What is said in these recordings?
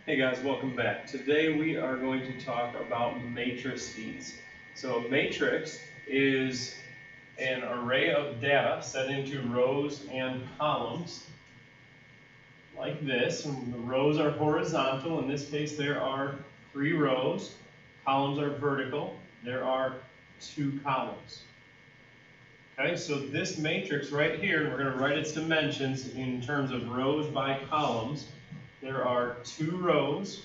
Hey guys, welcome back. Today we are going to talk about matrices. So a matrix is an array of data set into rows and columns like this. And the rows are horizontal. In this case there are 3 rows. Columns are vertical. There are 2 columns. Okay, so this matrix right here, we're going to write its dimensions in terms of rows by columns. There are 2 rows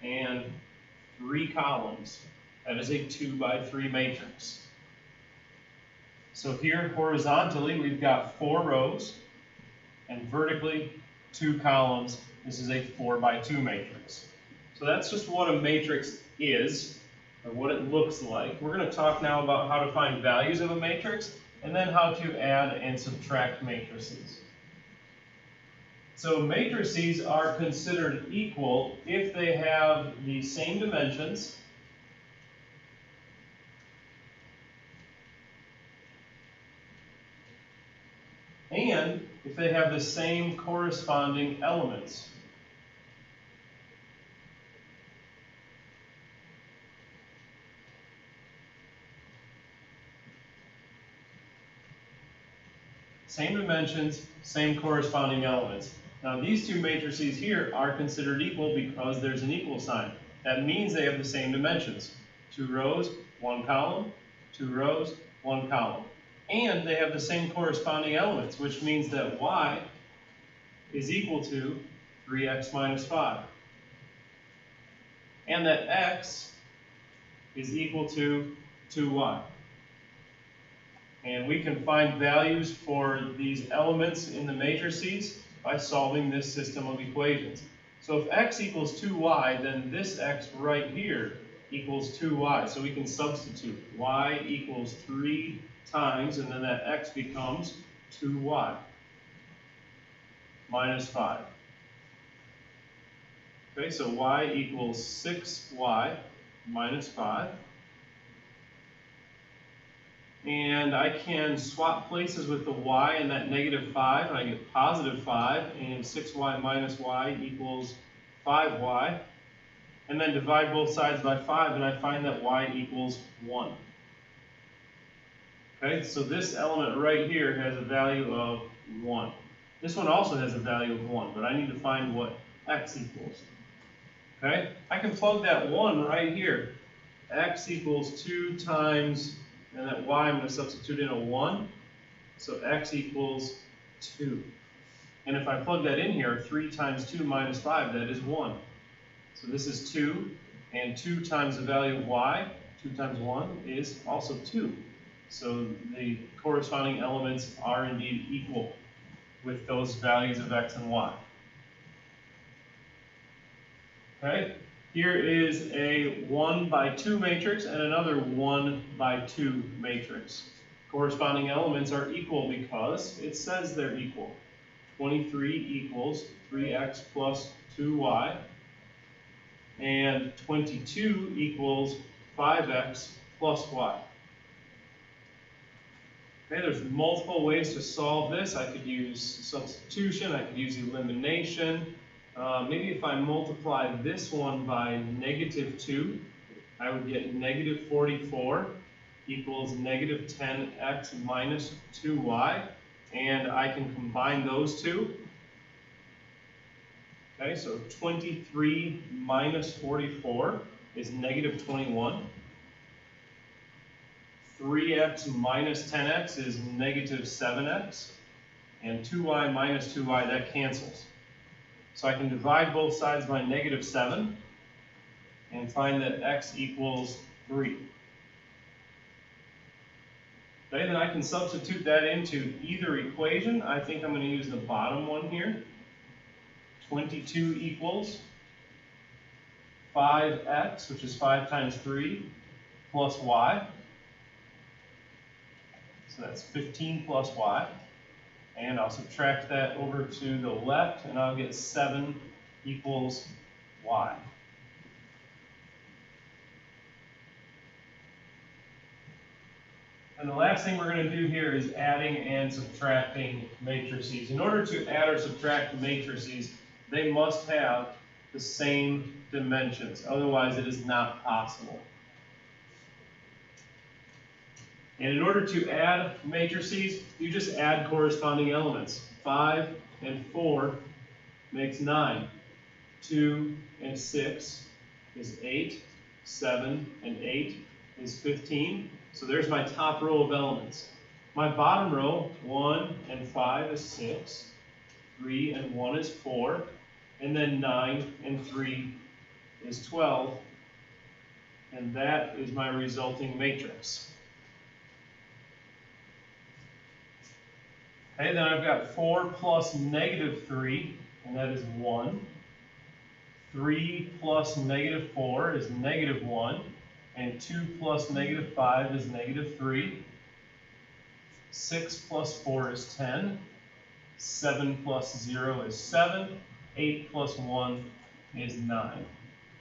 and 3 columns. That is a 2 by 3 matrix. So here horizontally we've got 4 rows and vertically 2 columns. This is a 4 by 2 matrix. So that's just what a matrix is, or what it looks like. We're going to talk now about how to find values of a matrix and then how to add and subtract matrices. So matrices are considered equal if they have the same dimensions and if they have the same corresponding elements. Same dimensions, same corresponding elements. Now these 2 matrices here are considered equal because there's an equal sign. That means they have the same dimensions. 2 rows, 1 column, 2 rows, 1 column. And they have the same corresponding elements, which means that y is equal to 3x minus 5. And that x is equal to 2y. And we can find values for these elements in the matrices by solving this system of equations. So if x equals 2y, then this x right here equals 2y. So we can substitute y equals 3 times, and then that x becomes 2y minus 5. Okay, so y equals 6y minus 5. And I can swap places with the y and that negative 5, and I get positive 5, and 6y minus y equals 5y. And then divide both sides by 5, and I find that y equals 1. Okay, so this element right here has a value of 1. This one also has a value of 1, but I need to find what x equals. Okay, I can plug that 1 right here. X equals 2 times, and that y I'm going to substitute in a 1. So x equals 2. And if I plug that in here, 3 times 2 minus 5, that is 1. So this is 2, and 2 times the value of y, 2 times 1, is also 2. So the corresponding elements are indeed equal with those values of x and y. Okay, here is a 1 by 2 matrix and another 1 by 2 matrix. Corresponding elements are equal because it says they're equal. 23 equals 3x plus 2y, and 22 equals 5x plus y. Okay, there's multiple ways to solve this. I could use substitution, I could use elimination. Maybe if I multiply this one by negative 2, I would get negative 44 equals negative 10x minus 2y, and I can combine those two. Okay, so 23 minus 44 is negative 21. 3x minus 10x is negative 7x, and 2y minus 2y, that cancels. So I can divide both sides by negative 7 and find that x equals 3. Okay, then I can substitute that into either equation. I think I'm going to use the bottom one here. 22 equals 5x, which is 5 times 3, plus y. So that's 15 plus y. And I'll subtract that over to the left, and I'll get 7 equals y. And the last thing we're going to do here is adding and subtracting matrices. In order to add or subtract matrices, they must have the same dimensions. Otherwise, it is not possible. And in order to add matrices, you just add corresponding elements. 5 and 4 makes 9. 2 and 6 is 8. 7 and 8 is 15. So there's my top row of elements. My bottom row, 1 and 5 is 6. 3 and 1 is 4. And then 9 and 3 is 12. And that is my resulting matrix. Okay, then I've got 4 plus negative 3, and that is 1. 3 plus negative 4 is negative 1. And 2 plus negative 5 is negative 3. 6 plus 4 is 10. 7 plus 0 is 7. 8 plus 1 is 9.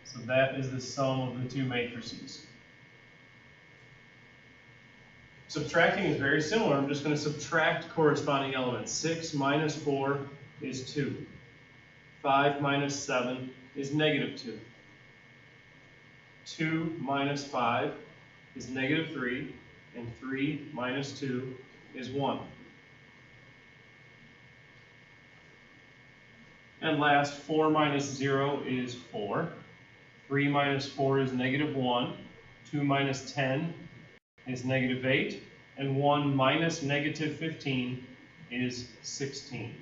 So that is the sum of the two matrices. Subtracting is very similar. I'm just going to subtract corresponding elements. 6 minus 4 is 2. 5 minus 7 is negative 2. 2 minus 5 is negative 3. And 3 minus 2 is 1. And last, 4 minus 0 is 4. 3 minus 4 is negative 1. 2 minus 10 is negative 8. And 1 minus negative 15 is 16.